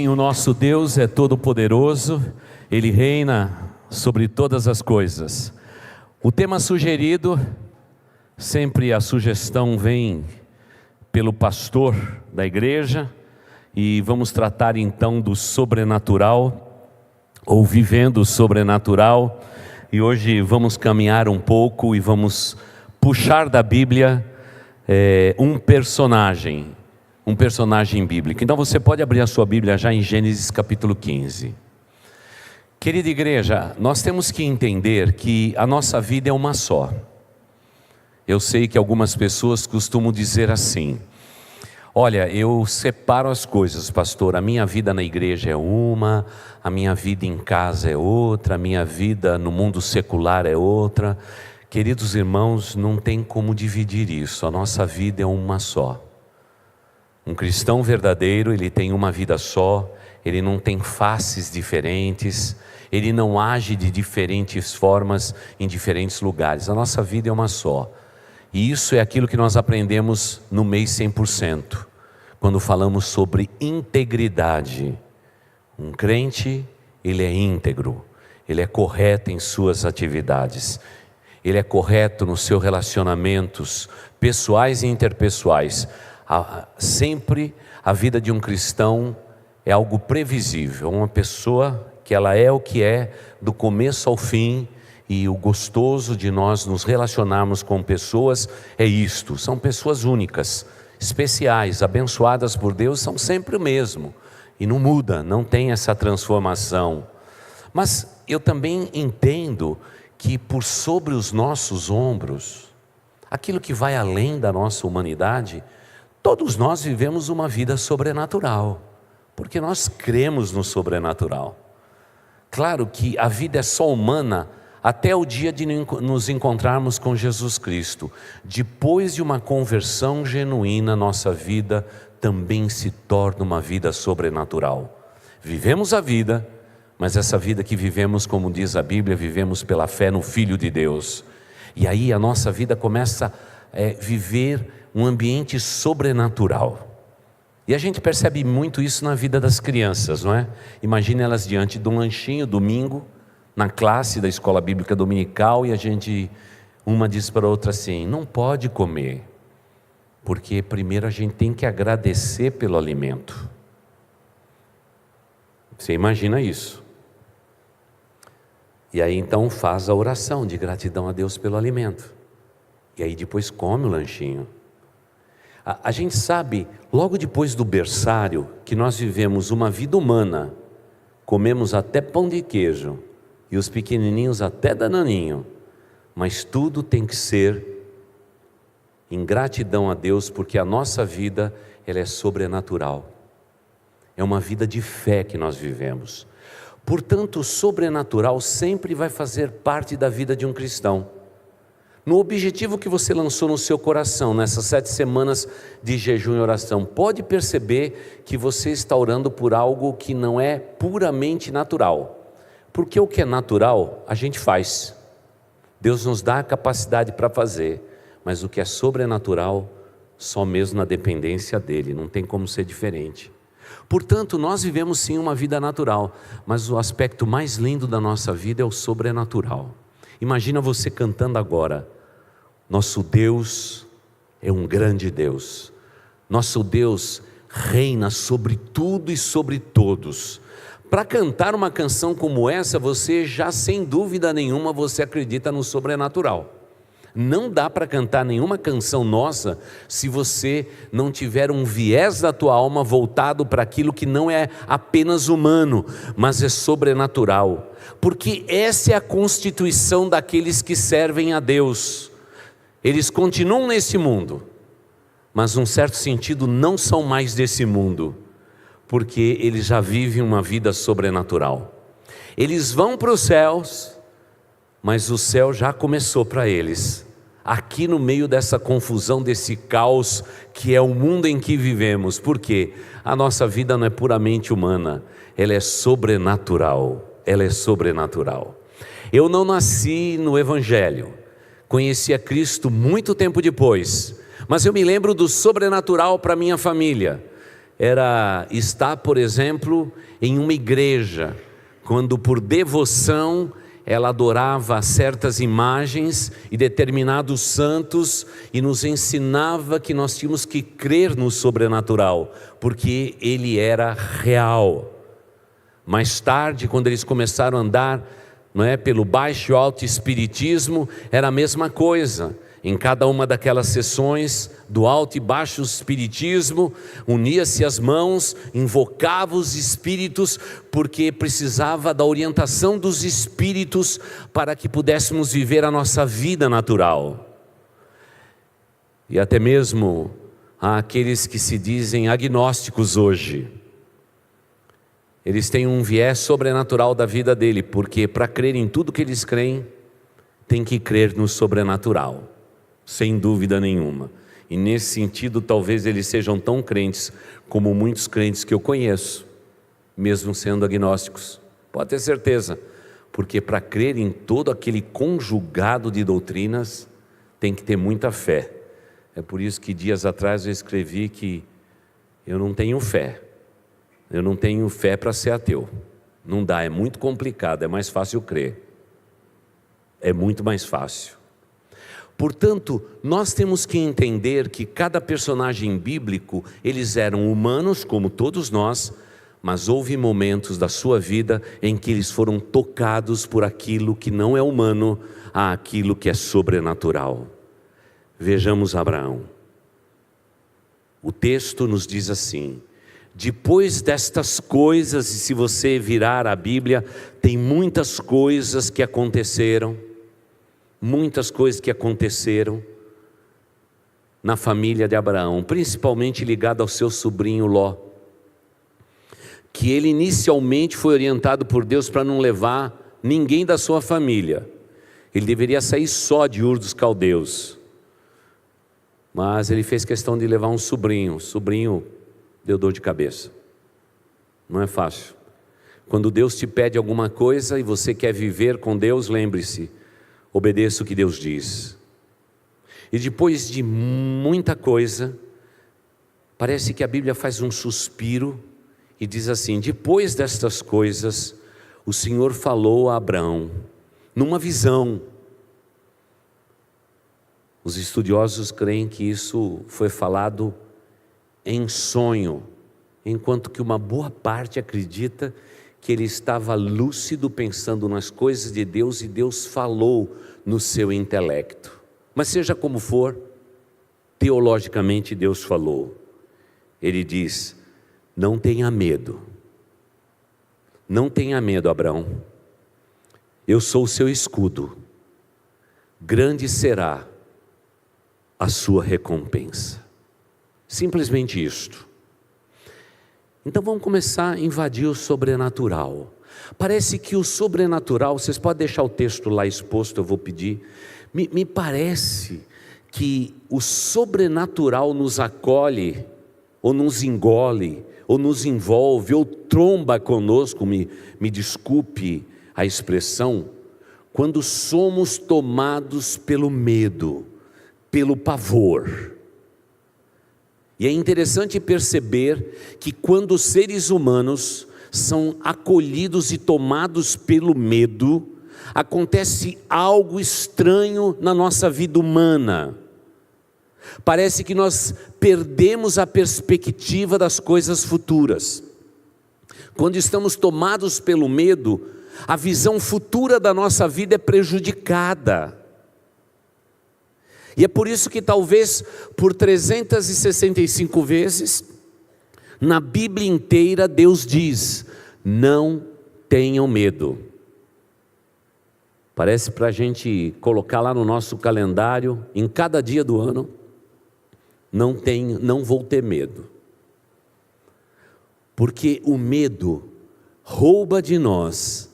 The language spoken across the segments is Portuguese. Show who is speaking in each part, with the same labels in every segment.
Speaker 1: Sim, o nosso Deus é todo-poderoso, Ele reina sobre todas as coisas. O tema sugerido, sempre a sugestão vem pelo pastor da igreja, e vamos tratar então do sobrenatural, ou vivendo o sobrenatural, e hoje vamos caminhar um pouco e vamos puxar da Bíblia um personagem bíblico. Então você pode abrir a sua Bíblia já em Gênesis capítulo 15. Querida igreja, nós temos que entender que a nossa vida é uma só. Eu sei que algumas pessoas costumam dizer assim: olha, eu separo as coisas, pastor, a minha vida na igreja é uma, a minha vida em casa é outra, a minha vida no mundo secular é outra. Queridos irmãos, não tem como dividir isso, a nossa vida é uma só. Um cristão verdadeiro, ele tem uma vida só, ele não tem faces diferentes, ele não age de diferentes formas em diferentes lugares. A nossa vida é uma só. E isso é aquilo que nós aprendemos no mês 100%, quando falamos sobre integridade. Um crente, ele é íntegro, ele é correto em suas atividades, ele é correto nos seus relacionamentos pessoais e interpessoais. Sempre a vida de um cristão é algo previsível, uma pessoa que ela é o que é do começo ao fim, e o gostoso de nós nos relacionarmos com pessoas é isto: são pessoas únicas, especiais, abençoadas por Deus, são sempre o mesmo, e não muda, não tem essa transformação. Mas eu também entendo que por sobre os nossos ombros, aquilo que vai além da nossa humanidade, todos nós vivemos uma vida sobrenatural, porque nós cremos no sobrenatural. Claro que a vida é só humana até o dia de nos encontrarmos com Jesus Cristo. Depois de uma conversão genuína, nossa vida também se torna uma vida sobrenatural. Vivemos a vida, mas essa vida que vivemos, como diz a Bíblia, vivemos pela fé no Filho de Deus. E aí a nossa vida começa a viver um ambiente sobrenatural. E a gente percebe muito isso na vida das crianças, não é? Imagine elas diante de um lanchinho, domingo, na classe da escola bíblica dominical, e uma diz para a outra assim: não pode comer, porque primeiro a gente tem que agradecer pelo alimento. Você imagina isso? E aí então faz a oração de gratidão a Deus pelo alimento, e aí depois come o lanchinho. A gente sabe, logo depois do berçário, que nós vivemos uma vida humana, comemos até pão de queijo, e os pequenininhos até dananinho, mas tudo tem que ser em gratidão a Deus, porque a nossa vida, ela é sobrenatural, é uma vida de fé que nós vivemos. Portanto, o sobrenatural sempre vai fazer parte da vida de um cristão. No objetivo que você lançou no seu coração, nessas 7 semanas de jejum e oração, pode perceber que você está orando por algo que não é puramente natural, porque o que é natural, a gente faz, Deus nos dá a capacidade para fazer, mas o que é sobrenatural, só mesmo na dependência dEle, não tem como ser diferente. Portanto, nós vivemos sim uma vida natural, mas o aspecto mais lindo da nossa vida é o sobrenatural. Imagina você cantando agora: nosso Deus é um grande Deus, nosso Deus reina sobre tudo e sobre todos. Para cantar uma canção como essa, você já sem dúvida nenhuma, você acredita no sobrenatural. Não dá para cantar nenhuma canção nossa se você não tiver um viés da tua alma voltado para aquilo que não é apenas humano, mas é sobrenatural, porque essa é a constituição daqueles que servem a Deus. Eles continuam nesse mundo, mas num certo sentido não são mais desse mundo, porque eles já vivem uma vida sobrenatural. Eles vão para os céus, mas o céu já começou para eles, aqui no meio dessa confusão, desse caos que é o mundo em que vivemos. Porque a nossa vida não é puramente humana, ela é sobrenatural, ela é sobrenatural. Eu não nasci no Evangelho, conheci a Cristo muito tempo depois, mas eu me lembro do sobrenatural para minha família. era estar, por exemplo, em uma igreja, quando por devoção ela adorava certas imagens e determinados santos e nos ensinava que nós tínhamos que crer no sobrenatural, porque ele era real. Mais tarde, quando eles começaram a andar, não é, pelo baixo e alto espiritismo, era a mesma coisa. Em cada uma daquelas sessões do alto e baixo espiritismo, unia-se as mãos, invocava os espíritos, porque precisava da orientação dos espíritos para que pudéssemos viver a nossa vida natural. E até mesmo há aqueles que se dizem agnósticos hoje. Eles têm um viés sobrenatural da vida dele, porque para crer em tudo que eles creem, tem que crer no sobrenatural. Sem dúvida nenhuma. E nesse sentido, talvez eles sejam tão crentes como muitos crentes que eu conheço, mesmo sendo agnósticos. Pode ter certeza, porque para crer em todo aquele conjugado de doutrinas, tem que ter muita fé. É por isso que dias atrás eu escrevi que eu não tenho fé. Eu não tenho fé para ser ateu. Não dá, é muito complicado, é mais fácil crer. É muito mais fácil. Portanto, nós temos que entender que cada personagem bíblico, eles eram humanos como todos nós, mas houve momentos da sua vida em que eles foram tocados por aquilo que não é humano, a aquilo que é sobrenatural. Vejamos Abraão. O texto nos diz assim: depois destas coisas, e se você virar a Bíblia, tem muitas coisas que aconteceram, na família de Abraão, principalmente ligado ao seu sobrinho Ló, que ele inicialmente foi orientado por Deus para não levar ninguém da sua família. Ele deveria sair só de Ur dos Caldeus, mas ele fez questão de levar um sobrinho. O sobrinho deu dor de cabeça. Não é fácil. Quando Deus te pede alguma coisa e você quer viver com Deus, lembre-se: obedeça o que Deus diz. E depois de muita coisa, parece que a Bíblia faz um suspiro e diz assim: depois destas coisas, o Senhor falou a Abraão, numa visão. Os estudiosos creem que isso foi falado em sonho, enquanto que uma boa parte acredita que ele estava lúcido pensando nas coisas de Deus e Deus falou no seu intelecto. Mas seja como for, teologicamente Deus falou. Ele diz: não tenha medo. Não tenha medo, Abraão. Eu sou o seu escudo. Grande será a sua recompensa. Simplesmente isto. Então vamos começar a invadir o sobrenatural. Parece que o sobrenatural, vocês podem deixar o texto lá exposto, eu vou pedir. Me parece que o sobrenatural nos acolhe, ou nos engole, ou nos envolve, ou tromba conosco, me desculpe a expressão, quando somos tomados pelo medo, pelo pavor. E é interessante perceber que quando os seres humanos são acolhidos e tomados pelo medo, acontece algo estranho na nossa vida humana. Parece que nós perdemos a perspectiva das coisas futuras. Quando estamos tomados pelo medo, a visão futura da nossa vida é prejudicada. E é por isso que talvez por 365 vezes, na Bíblia inteira Deus diz: não tenham medo. Parece para a gente colocar lá no nosso calendário, em cada dia do ano: não vou ter medo. Porque o medo rouba de nós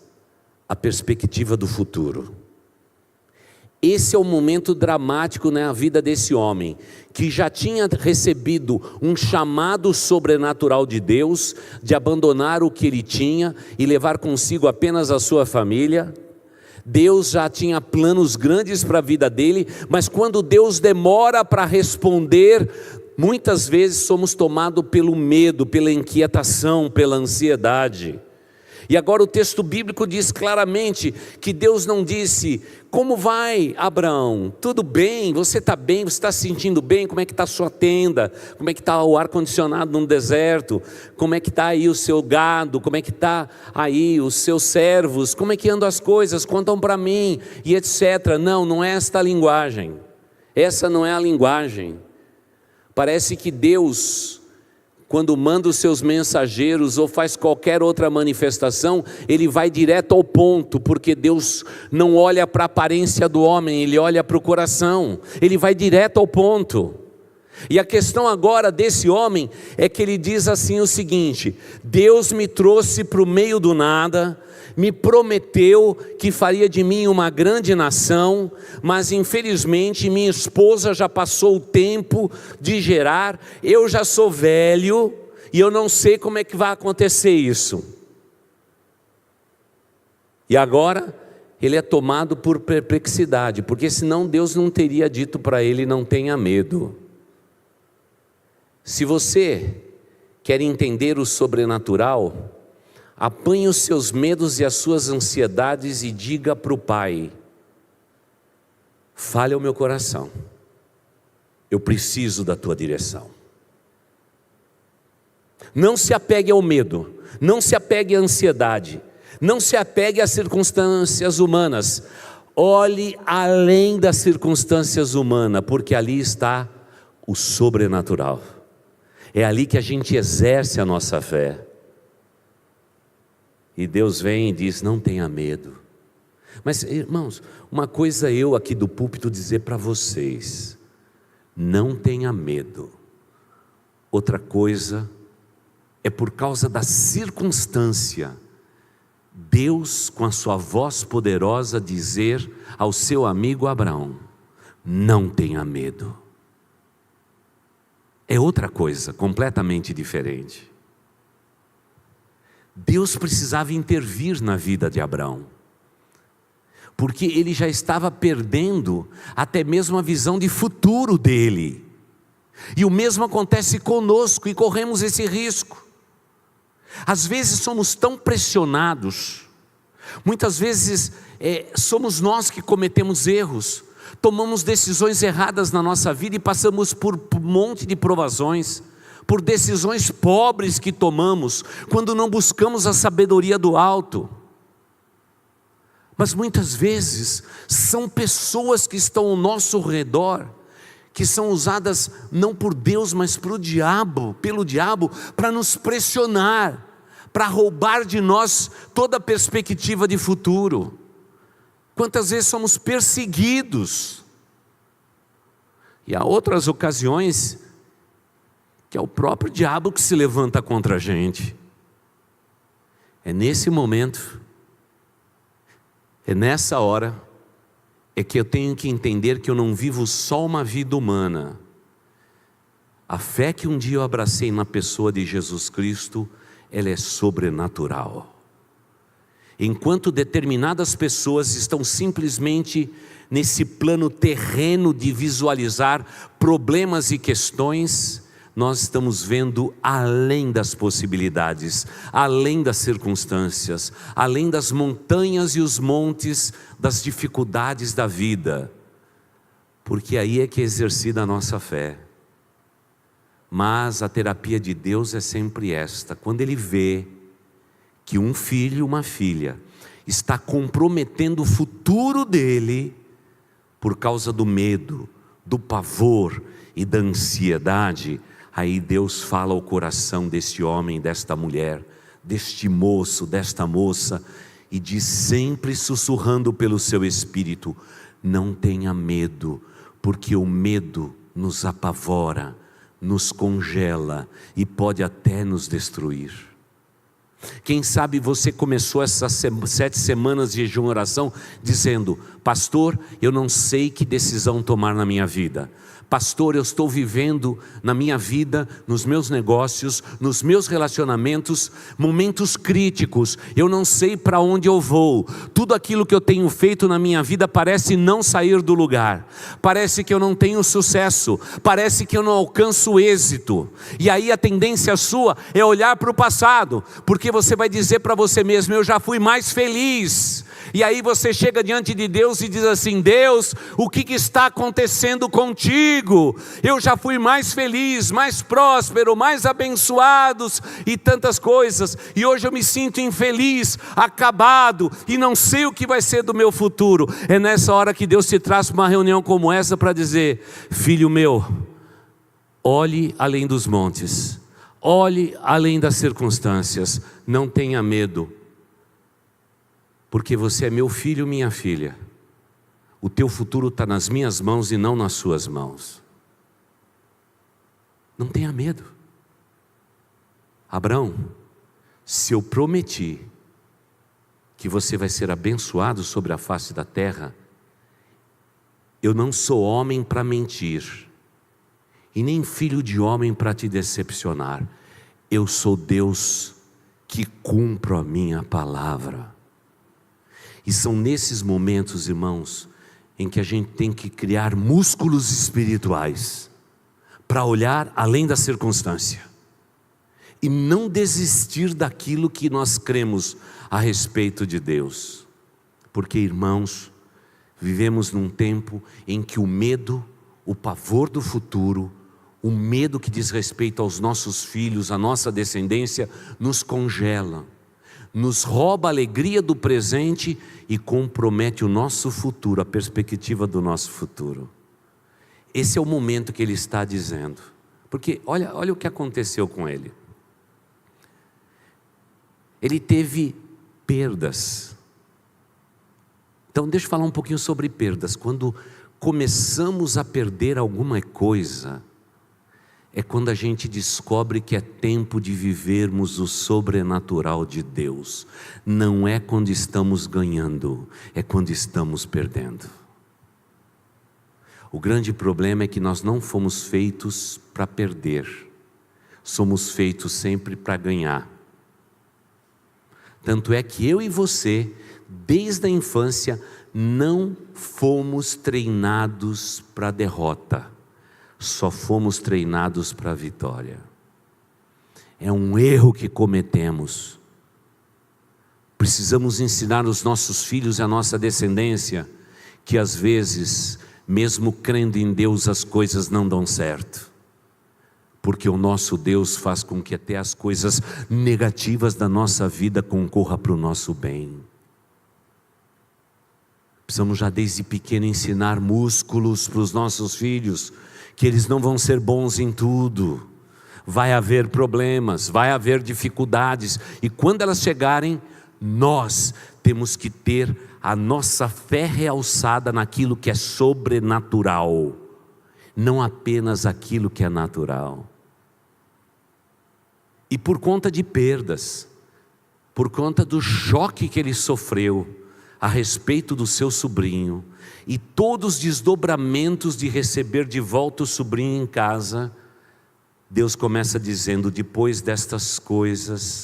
Speaker 1: a perspectiva do futuro. Esse é o momento dramático na vida desse homem, que já tinha recebido um chamado sobrenatural de Deus, de abandonar o que ele tinha e levar consigo apenas a sua família. Deus já tinha planos grandes para a vida dele, mas quando Deus demora para responder, muitas vezes somos tomados pelo medo, pela inquietação, pela ansiedade. E agora o texto bíblico diz claramente que Deus não disse: como vai, Abraão? Tudo bem? Você está bem? Você está se sentindo bem? Como é que está a sua tenda? Como é que está o ar-condicionado no deserto? Como é que está aí o seu gado? Como é que está aí os seus servos? Como é que andam as coisas? Contam para mim, e etc. Não, não é esta a linguagem. Essa não é a linguagem. Parece que Deus, quando manda os seus mensageiros ou faz qualquer outra manifestação, Ele vai direto ao ponto, porque Deus não olha para a aparência do homem, Ele olha para o coração, Ele vai direto ao ponto. E a questão agora desse homem é que ele diz assim o seguinte: Deus me trouxe para o meio do nada, me prometeu que faria de mim uma grande nação, mas infelizmente minha esposa já passou o tempo de gerar, eu já sou velho e eu não sei como é que vai acontecer isso. E agora ele é tomado por perplexidade, porque senão Deus não teria dito para ele: não tenha medo. Se você quer entender o sobrenatural, apanhe os seus medos e as suas ansiedades e diga para o Pai: fale ao meu coração, eu preciso da tua direção. Não se apegue ao medo, não se apegue à ansiedade, não se apegue às circunstâncias humanas. Olhe além das circunstâncias humanas, porque ali está o sobrenatural. É ali que a gente exerce a nossa fé. E Deus vem e diz: não tenha medo. Mas irmãos, uma coisa eu aqui do púlpito dizer para vocês: não tenha medo. Outra coisa é, por causa da circunstância, Deus com a sua voz poderosa dizer ao seu amigo Abraão: não tenha medo. É outra coisa, completamente diferente. Deus precisava intervir na vida de Abraão, porque ele já estava perdendo até mesmo a visão de futuro dele. E o mesmo acontece conosco, e corremos esse risco. Às vezes somos tão pressionados, muitas vezes somos nós que cometemos erros, tomamos decisões erradas na nossa vida e passamos por um monte de provações, por decisões pobres que tomamos, quando não buscamos a sabedoria do alto. Mas muitas vezes são pessoas que estão ao nosso redor, que são usadas não por Deus, mas pelo diabo, para nos pressionar, para roubar de nós toda a perspectiva de futuro. Quantas vezes somos perseguidos? E há outras ocasiões que é o próprio diabo que se levanta contra a gente. É nesse momento, é nessa hora, é que eu tenho que entender que eu não vivo só uma vida humana. A fé que um dia eu abracei na pessoa de Jesus Cristo, ela é sobrenatural. Enquanto determinadas pessoas estão simplesmente nesse plano terreno de visualizar problemas e questões, nós estamos vendo além das possibilidades, além das circunstâncias, além das montanhas e os montes das dificuldades da vida, porque aí é que é exercida a nossa fé. Mas a terapia de Deus é sempre esta: quando Ele vê que um filho, uma filha, está comprometendo o futuro dele por causa do medo, do pavor e da ansiedade, aí Deus fala ao coração desse homem, desta mulher, deste moço, desta moça, e diz sempre sussurrando pelo seu espírito: não tenha medo, porque o medo nos apavora, nos congela e pode até nos destruir. Quem sabe você começou essas 7 semanas de jejum e oração dizendo: pastor, eu não sei que decisão tomar na minha vida. Pastor, eu estou vivendo na minha vida, nos meus negócios, nos meus relacionamentos, momentos críticos. Eu não sei para onde eu vou. Tudo aquilo que eu tenho feito na minha vida parece não sair do lugar. Parece que eu não tenho sucesso. Parece que eu não alcanço êxito. E aí a tendência sua é olhar para o passado, porque você vai dizer para você mesmo: eu já fui mais feliz. E aí você chega diante de Deus e diz assim: Deus, o que está acontecendo contigo? Eu já fui mais feliz, mais próspero, mais abençoados e tantas coisas, e hoje eu me sinto infeliz, acabado, e não sei o que vai ser do meu futuro. É nessa hora que Deus te traz para uma reunião como essa para dizer: filho meu, olhe além dos montes, olhe além das circunstâncias, não tenha medo, porque você é meu filho, minha filha. O teu futuro está nas minhas mãos e não nas suas mãos. Não tenha medo. Abraão, se eu prometi que você vai ser abençoado sobre a face da terra, eu não sou homem para mentir, e nem filho de homem para te decepcionar. Eu sou Deus que cumpro a minha palavra. E são nesses momentos, irmãos, em que a gente tem que criar músculos espirituais para olhar além da circunstância e não desistir daquilo que nós cremos a respeito de Deus. Porque, irmãos, vivemos num tempo em que o medo, o pavor do futuro, o medo que diz respeito aos nossos filhos, à nossa descendência, nos congela, nos rouba a alegria do presente e compromete o nosso futuro, a perspectiva do nosso futuro. Esse é o momento que ele está dizendo. Porque olha o que aconteceu com ele. Ele teve perdas. Então deixa eu falar um pouquinho sobre perdas. Quando começamos a perder alguma coisa, é quando a gente descobre que é tempo de vivermos o sobrenatural de Deus. Não é quando estamos ganhando, é quando estamos perdendo. O grande problema é que nós não fomos feitos para perder, somos feitos sempre para ganhar. Tanto é que eu e você, desde a infância, não fomos treinados para a derrota. Só fomos treinados para a vitória. É um erro que cometemos. Precisamos ensinar os nossos filhos e a nossa descendência que às vezes, mesmo crendo em Deus, as coisas não dão certo. Porque o nosso Deus faz com que até as coisas negativas da nossa vida concorram para o nosso bem. Precisamos já desde pequeno ensinar músculos para os nossos filhos, que eles não vão ser bons em tudo. Vai haver problemas, vai haver dificuldades, e quando elas chegarem, nós temos que ter a nossa fé realçada naquilo que é sobrenatural, não apenas aquilo que é natural. E por conta de perdas, por conta do choque que ele sofreu a respeito do seu sobrinho, e todos os desdobramentos de receber de volta o sobrinho em casa, Deus começa dizendo: depois destas coisas,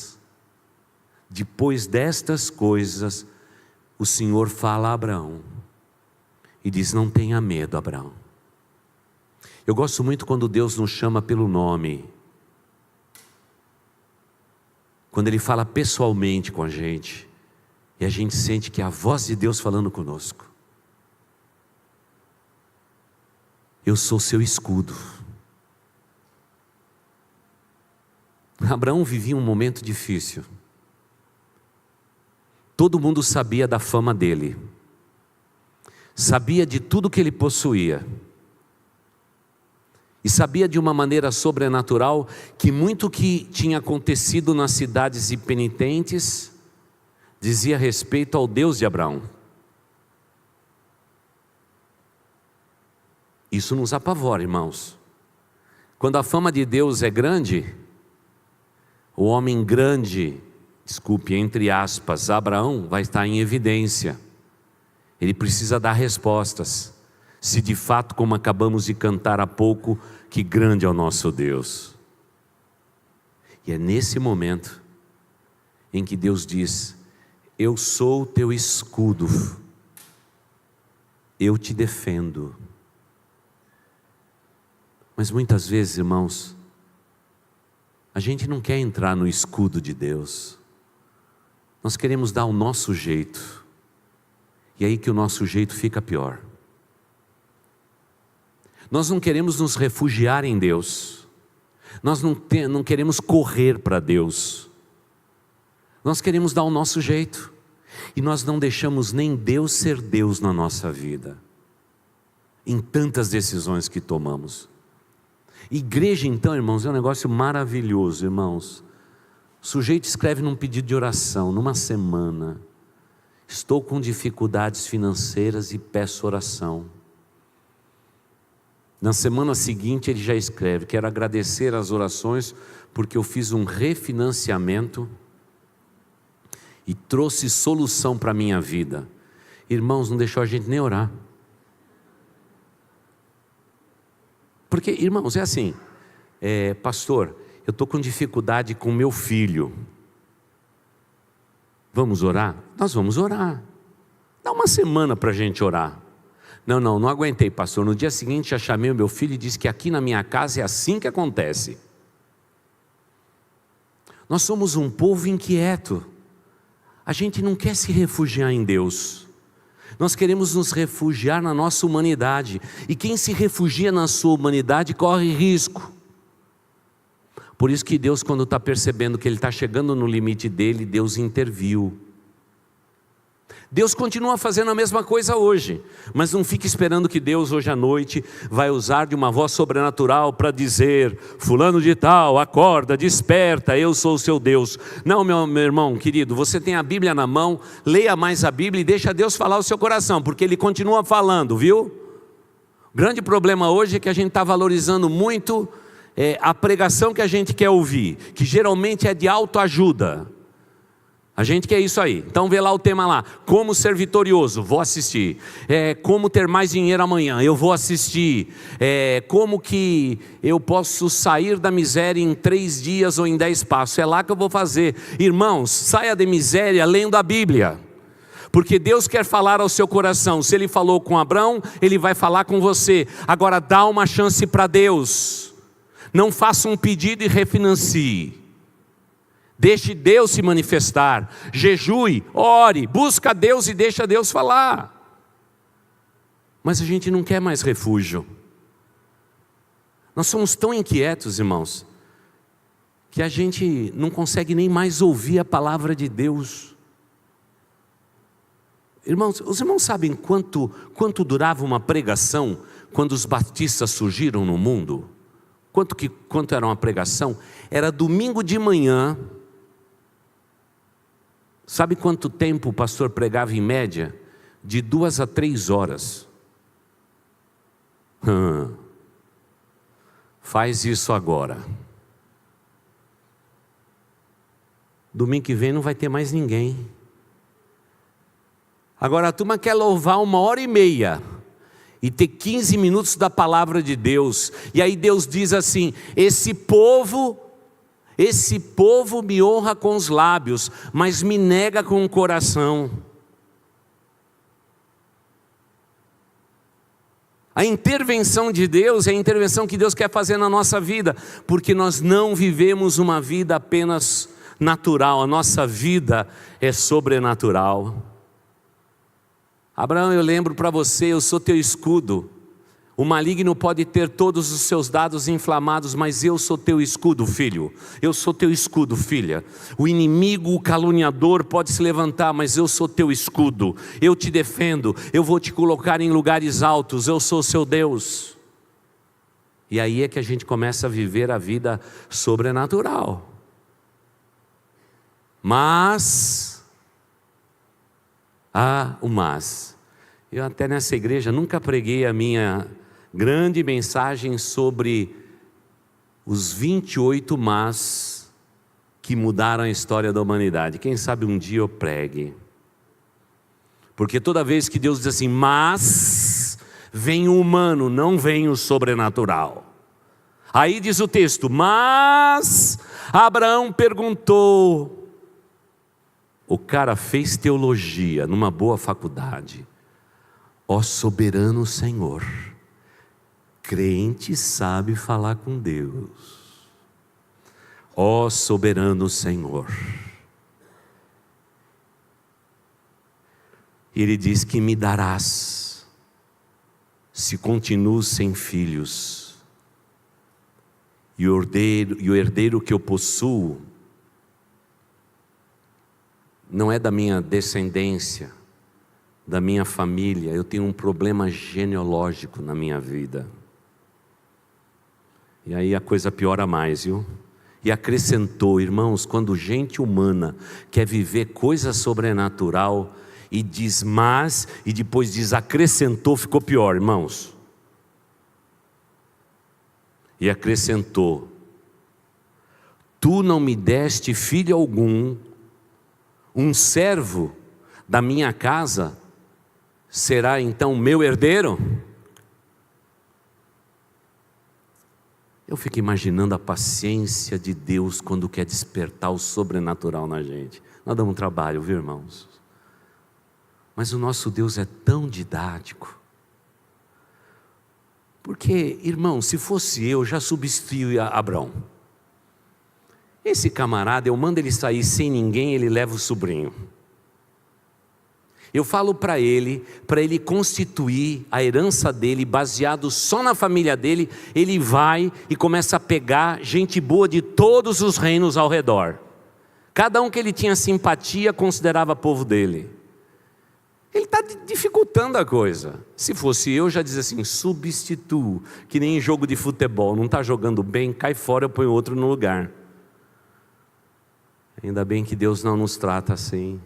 Speaker 1: o Senhor fala a Abraão e diz: não tenha medo, Abraão. Eu gosto muito quando Deus nos chama pelo nome, quando Ele fala pessoalmente com a gente, e a gente sente que é a voz de Deus falando conosco. Eu sou seu escudo. Abraão vivia um momento difícil. Todo mundo sabia da fama dele, sabia de tudo que ele possuía, e sabia de uma maneira sobrenatural que muito que tinha acontecido nas cidades impenitentes dizia respeito ao Deus de Abraão. Isso nos apavora, irmãos. Quando a fama de Deus é grande, o homem grande, desculpe, entre aspas, Abraão, vai estar em evidência. Ele precisa dar respostas. se de fato, como acabamos de cantar há pouco, que grande é o nosso Deus. E é nesse momento em que Deus diz: eu sou o teu escudo, eu te defendo. Mas muitas vezes, irmãos, a gente não quer entrar no escudo de Deus. Nós queremos dar o nosso jeito. E é aí que o nosso jeito fica pior. Nós não queremos nos refugiar em Deus. Nós não queremos correr para Deus. Nós queremos dar o nosso jeito. E nós não deixamos nem Deus ser Deus na nossa vida. Em tantas decisões que tomamos. Igreja, então, irmãos, é um negócio maravilhoso, irmãos. O sujeito escreve num pedido de oração, numa semana: estou com dificuldades financeiras e peço oração. Na semana seguinte ele já escreve: quero agradecer as orações porque eu fiz um refinanciamento e trouxe solução para a minha vida. Irmãos, não deixou a gente nem orar. Porque, irmãos, é assim, pastor, eu estou com dificuldade com meu filho. Vamos orar? Nós vamos orar. Dá uma semana para a gente orar. Não aguentei, pastor. No dia seguinte já chamei o meu filho e disse que aqui na minha casa é assim que acontece. Nós somos um povo inquieto. A gente não quer se refugiar em Deus. Nós queremos nos refugiar na nossa humanidade. E quem se refugia na sua humanidade corre risco. Por isso que Deus, quando está percebendo que ele está chegando no limite dele, Deus interviu. Deus continua fazendo a mesma coisa hoje, mas não fique esperando que Deus hoje à noite vai usar de uma voz sobrenatural para dizer: fulano de tal, acorda, desperta, eu sou o seu Deus. Não, meu irmão querido, você tem a Bíblia na mão, leia mais a Bíblia e deixa Deus falar o seu coração, porque Ele continua falando, viu? O grande problema hoje é que a gente está valorizando muito a pregação que a gente quer ouvir, que geralmente é de autoajuda. A gente quer isso aí. Então vê lá o tema lá: como ser vitorioso, vou assistir. Como ter mais dinheiro amanhã, eu vou assistir. Como que eu posso sair da miséria em 3 dias ou em 10 passos, é lá que eu vou fazer. Irmãos, saia da miséria lendo a Bíblia, porque Deus quer falar ao seu coração. Se Ele falou com Abraão, Ele vai falar com você. Agora dá uma chance para Deus. Não faça um pedido e refinancie. Deixe Deus se manifestar, jejue, ore, busca Deus e deixa Deus falar. Mas a gente não quer mais refúgio. Nós somos tão inquietos, irmãos, que a gente não consegue nem mais ouvir a palavra de Deus. Irmãos, os irmãos sabem quanto durava uma pregação quando os batistas surgiram no mundo? Quanto era uma pregação? Era domingo de manhã. Sabe quanto tempo o pastor pregava em média? De 2 a 3 horas. Faz isso agora. Domingo que vem não vai ter mais ninguém. Agora a turma quer louvar 1h30 e ter 15 minutos da palavra de Deus. E aí Deus diz assim: esse povo me honra com os lábios, mas me nega com o coração. A intervenção de Deus é a intervenção que Deus quer fazer na nossa vida, porque nós não vivemos uma vida apenas natural, a nossa vida é sobrenatural. Abraão, eu lembro para você, eu sou teu escudo. O maligno pode ter todos os seus dados inflamados, mas eu sou teu escudo, filho. Eu sou teu escudo, filha. O inimigo, o caluniador pode se levantar, mas eu sou teu escudo. Eu te defendo, eu vou te colocar em lugares altos, eu sou seu Deus. E aí é que a gente começa a viver a vida sobrenatural. Mas, eu até nessa igreja nunca preguei a minha grande mensagem sobre os 28 mas que mudaram a história da humanidade. Quem sabe um dia eu pregue. Porque toda vez que Deus diz assim, mas, vem o humano, não vem o sobrenatural. Aí diz o texto: mas Abraão perguntou. O cara fez teologia numa boa faculdade. Ó soberano Senhor, crente sabe falar com Deus. Ó soberano Senhor. Ele diz que me darás, se continuo sem filhos, e o herdeiro que eu possuo, não é da minha descendência, da minha família. Eu tenho um problema genealógico na minha vida. E aí a coisa piora mais, viu? E acrescentou, irmãos, quando gente humana quer viver coisa sobrenatural, e diz mas, e depois diz acrescentou, ficou pior, irmãos. E acrescentou: tu não me deste filho algum, um servo da minha casa será então meu herdeiro? Eu fico imaginando a paciência de Deus quando quer despertar o sobrenatural na gente. Nós damos um trabalho, viu, irmãos? Mas o nosso Deus é tão didático. Porque, irmão, se fosse eu, já substituía Abraão. Esse camarada, eu mando ele sair sem ninguém, ele leva o sobrinho. Eu falo para ele constituir a herança dele, baseado só na família dele. Ele vai e começa a pegar gente boa de todos os reinos ao redor. Cada um que ele tinha simpatia, considerava povo dele. Ele está dificultando a coisa. Se fosse eu, já dizia assim: substituo, que nem em jogo de futebol, não está jogando bem, cai fora, eu ponho outro no lugar. Ainda bem que Deus não nos trata assim.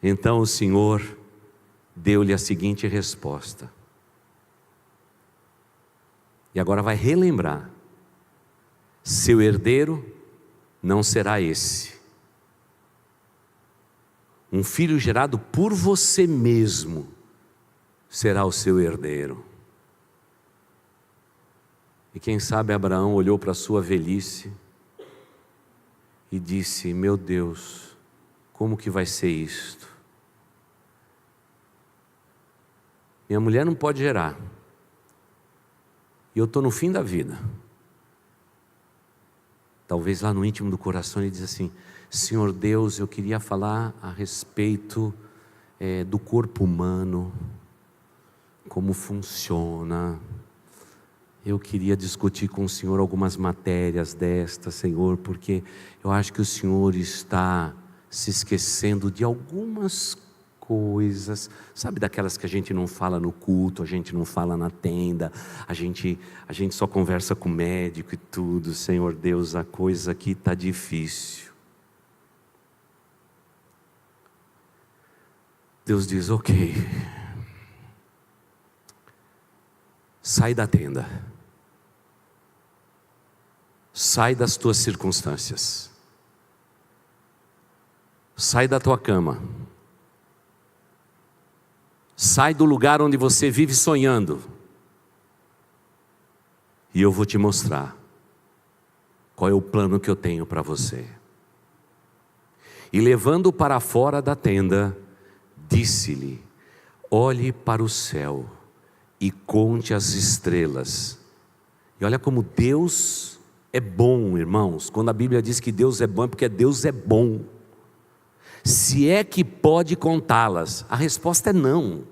Speaker 1: Então o Senhor deu-lhe a seguinte resposta. E agora vai relembrar: seu herdeiro não será esse. Um filho gerado por você mesmo será o seu herdeiro. E quem sabe Abraão olhou para a sua velhice e disse: meu Deus, como que vai ser isto? Minha mulher não pode gerar, e eu estou no fim da vida. Talvez lá no íntimo do coração ele diz assim: Senhor Deus, eu queria falar a respeito do corpo humano, como funciona. Eu queria discutir com o Senhor algumas matérias destas, Senhor, porque eu acho que o Senhor está se esquecendo de algumas coisas, sabe, daquelas que a gente não fala no culto, a gente não fala na tenda, a gente só conversa com o médico e tudo. Senhor Deus, a coisa aqui está difícil. Deus diz: ok, sai da tenda, sai das tuas circunstâncias, sai da tua cama, sai do lugar onde você vive sonhando, e eu vou te mostrar qual é o plano que eu tenho para você. E levando para fora da tenda, disse-lhe: olhe para o céu e conte as estrelas. E olha como Deus é bom, irmãos. Quando a Bíblia diz que Deus é bom, é porque Deus é bom. Se é que pode contá-las, a resposta é não.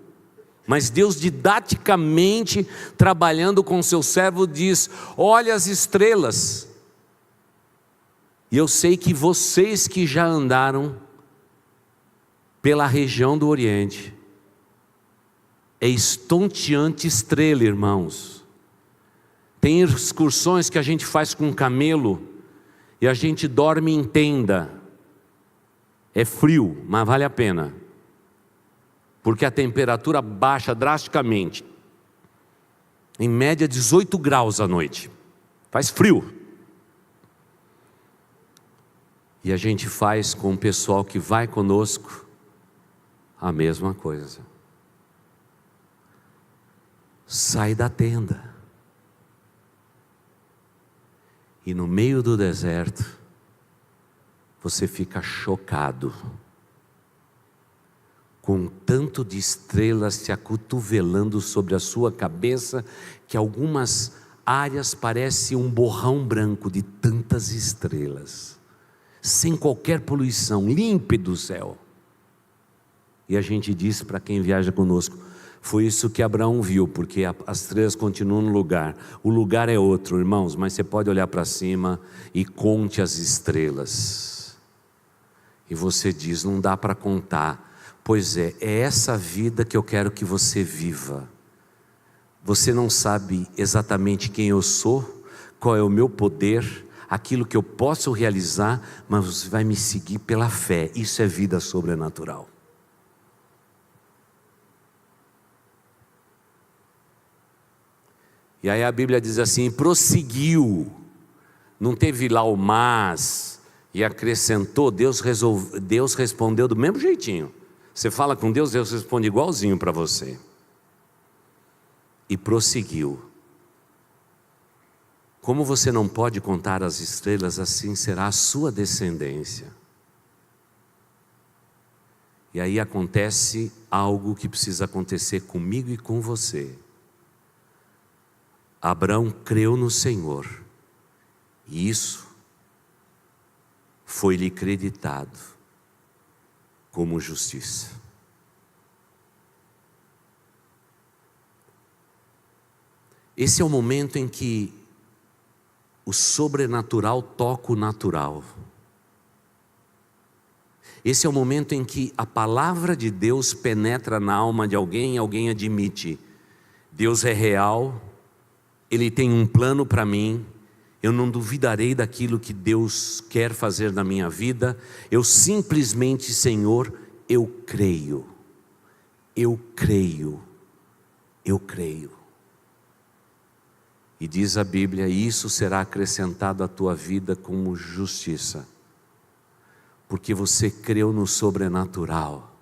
Speaker 1: Mas Deus, didaticamente, trabalhando com seu servo, diz: olha as estrelas. E eu sei que vocês que já andaram pela região do Oriente, é estonteante estrela, irmãos. Tem excursões que a gente faz com camelo, e a gente dorme em tenda. É frio, mas vale a pena, porque a temperatura baixa drasticamente, em média 18 graus à noite, faz frio. E a gente faz com o pessoal que vai conosco A mesma coisa. Sai da tenda. E no meio do deserto, você fica chocado com tanto de estrelas se acotovelando sobre a sua cabeça, que algumas áreas parecem um borrão branco de tantas estrelas, sem qualquer poluição, límpido o céu. E a gente diz para quem viaja conosco: foi isso que Abraão viu, porque as estrelas continuam no lugar. O lugar é outro, irmãos, mas você pode olhar para cima e conte as estrelas. E você diz: não dá para contar. Pois é essa vida que eu quero que você viva. Você não sabe exatamente quem eu sou, qual é o meu poder, aquilo que eu posso realizar, mas você vai me seguir pela fé. Isso é vida sobrenatural. E aí a Bíblia diz assim: prosseguiu, não teve lá o mas e acrescentou. Deus respondeu do mesmo jeitinho. Você fala com Deus, Deus responde igualzinho para você. E prosseguiu. Como você não pode contar as estrelas, assim será a sua descendência. E aí acontece algo que precisa acontecer comigo e com você. Abraão creu no Senhor, e isso foi-lhe creditado como justiça. Esse é o momento em que o sobrenatural toca o natural. Esse é o momento em que a palavra de Deus penetra na alma de alguém e alguém admite: Deus é real, Ele tem um plano para mim, eu não duvidarei daquilo que Deus quer fazer na minha vida, eu simplesmente, Senhor, eu creio, eu creio, eu creio. E diz a Bíblia: e isso será acrescentado à tua vida como justiça, porque você creu no sobrenatural.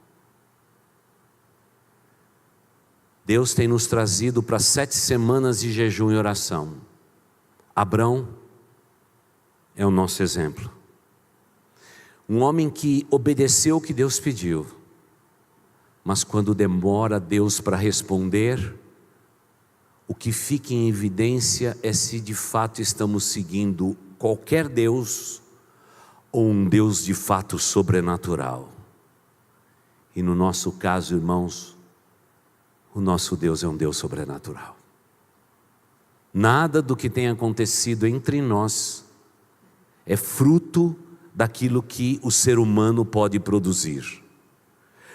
Speaker 1: Deus tem nos trazido para 7 semanas de jejum e oração. Abrão é o nosso exemplo. Um homem que obedeceu o que Deus pediu, mas quando demora Deus para responder, o que fica em evidência é se de fato estamos seguindo qualquer Deus ou um Deus de fato sobrenatural. E no nosso caso, irmãos, o nosso Deus é um Deus sobrenatural. Nada do que tem acontecido entre nós é fruto daquilo que o ser humano pode produzir.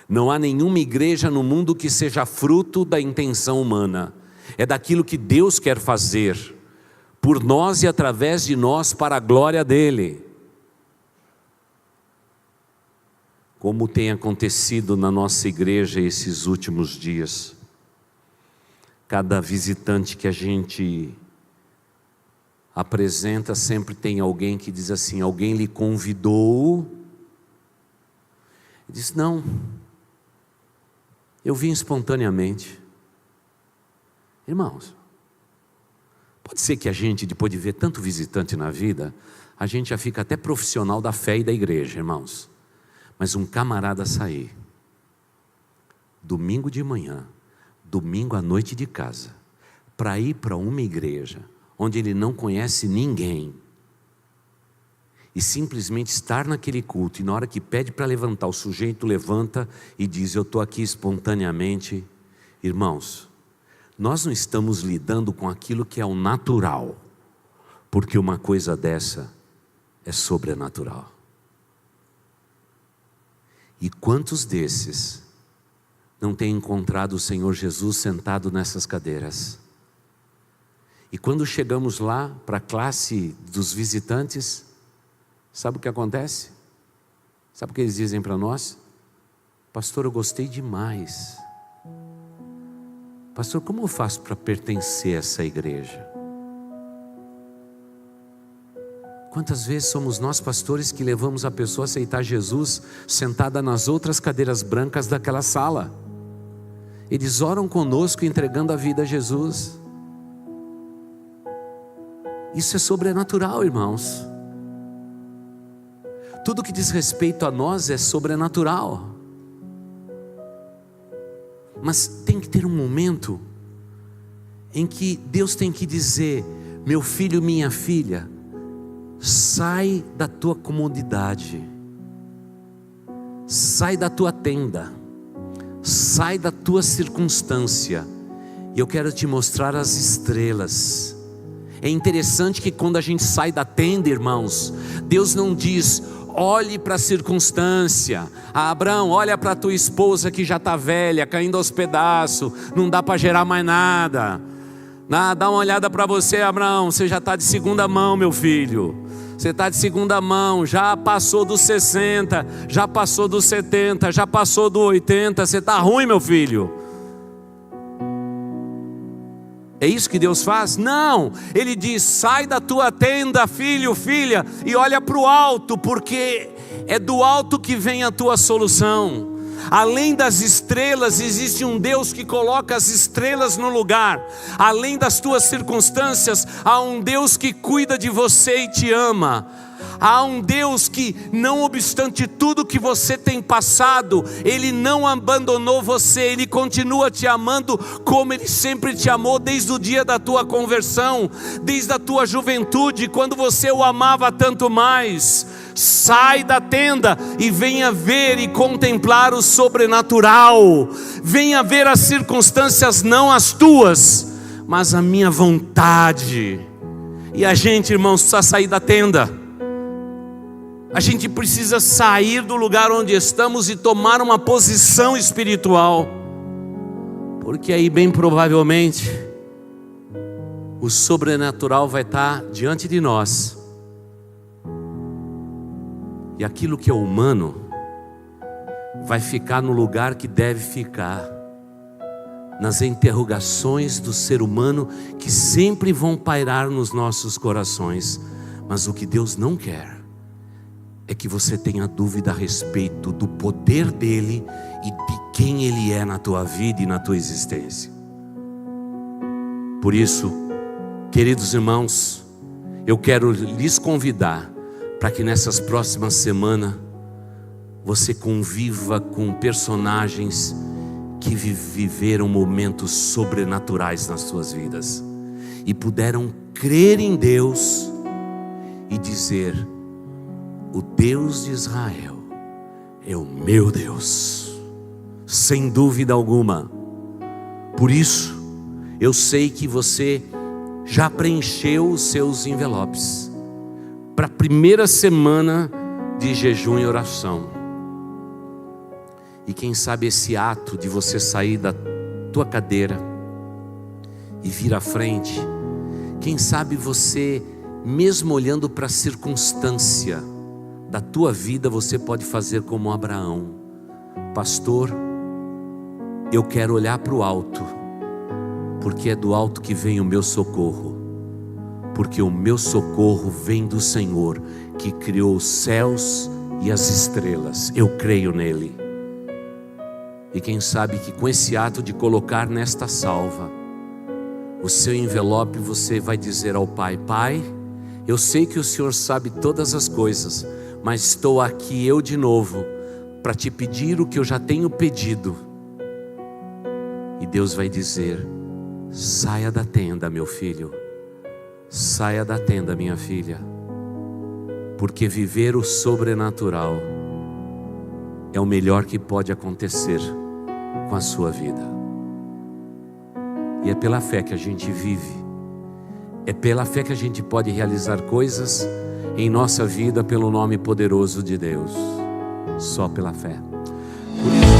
Speaker 1: Não há nenhuma igreja no mundo que seja fruto da intenção humana. É daquilo que Deus quer fazer por nós e através de nós para a glória dEle. Como tem acontecido na nossa igreja esses últimos dias. Cada visitante que a gente apresenta, sempre tem alguém que diz assim: alguém lhe convidou? Diz: não, eu vim espontaneamente. Irmãos, pode ser que a gente, depois de ver tanto visitante na vida, a gente já fica até profissional da fé e da igreja, irmãos. Mas um camarada sair, domingo de manhã, domingo à noite de casa, para ir para uma igreja, onde ele não conhece ninguém, e simplesmente estar naquele culto, e na hora que pede para levantar, o sujeito levanta e diz: eu estou aqui espontaneamente. Irmãos, nós não estamos lidando com aquilo que é o natural, porque uma coisa dessa é sobrenatural. E quantos desses não têm encontrado o Senhor Jesus sentado nessas cadeiras? E quando chegamos lá para a classe dos visitantes, sabe o que acontece? Sabe o que eles dizem para nós? Pastor, eu gostei demais. Pastor, como eu faço para pertencer a essa igreja? Quantas vezes somos nós, pastores, que levamos a pessoa a aceitar Jesus sentada nas outras cadeiras brancas daquela sala? Eles oram conosco entregando a vida a Jesus. Isso é sobrenatural, irmãos. Tudo que diz respeito a nós é sobrenatural. Mas tem que ter um momento em que Deus tem que dizer: meu filho, minha filha, sai da tua comodidade, sai da tua tenda, sai da tua circunstância, e eu quero te mostrar as estrelas. É interessante que quando a gente sai da tenda, irmãos, Deus não diz: olhe para a circunstância. Abraão, olha para a tua esposa que já está velha, caindo aos pedaços, não dá para gerar mais nada. Dá uma olhada para você, Abraão, você já está de segunda mão, meu filho. Você está de segunda mão, já passou dos 60, já passou dos 70, já passou do 80, você está ruim, meu filho. É isso que Deus faz? Não, Ele diz: sai da tua tenda, filho, filha, e olha para o alto, porque é do alto que vem a tua solução. Além das estrelas, existe um Deus que coloca as estrelas no lugar. Além das tuas circunstâncias, há um Deus que cuida de você e te ama. Há um Deus que, não obstante tudo que você tem passado, Ele não abandonou você. Ele continua te amando como Ele sempre te amou, desde o dia da tua conversão, desde a tua juventude, quando você o amava tanto mais. Sai da tenda e venha ver e contemplar o sobrenatural. Venha ver as circunstâncias, não as tuas, mas a minha vontade. E a gente, irmãos, precisa sair da tenda. A gente precisa sair do lugar onde estamos e tomar uma posição espiritual, porque aí bem provavelmente o sobrenatural vai estar diante de nós, e aquilo que é humano vai ficar no lugar que deve ficar, nas interrogações do ser humano que sempre vão pairar nos nossos corações. Mas o que Deus não quer é que você tenha dúvida a respeito do poder dEle e de quem Ele é na tua vida e na tua existência. Por isso, queridos irmãos, eu quero lhes convidar para que nessas próximas semanas você conviva com personagens que viveram momentos sobrenaturais nas suas vidas e puderam crer em Deus e dizer: o Deus de Israel é o meu Deus, sem dúvida alguma. Por isso, eu sei que você já preencheu os seus envelopes para a primeira semana de jejum e oração. E quem sabe esse ato de você sair da tua cadeira e vir à frente, quem sabe você, mesmo olhando para a circunstância da tua vida, você pode fazer como Abraão: pastor, eu quero olhar para o alto, porque é do alto que vem o meu socorro, porque o meu socorro vem do Senhor, que criou os céus e as estrelas. Eu creio nele. E quem sabe que com esse ato de colocar nesta salva o seu envelope, você vai dizer ao Pai: Pai, eu sei que o Senhor sabe todas as coisas, mas estou aqui eu de novo para te pedir o que eu já tenho pedido. E Deus vai dizer: saia da tenda, meu filho, saia da tenda, minha filha, porque viver o sobrenatural é o melhor que pode acontecer com a sua vida. E é pela fé que a gente vive, é pela fé que a gente pode realizar coisas em nossa vida, pelo nome poderoso de Deus, só pela fé. Por isso,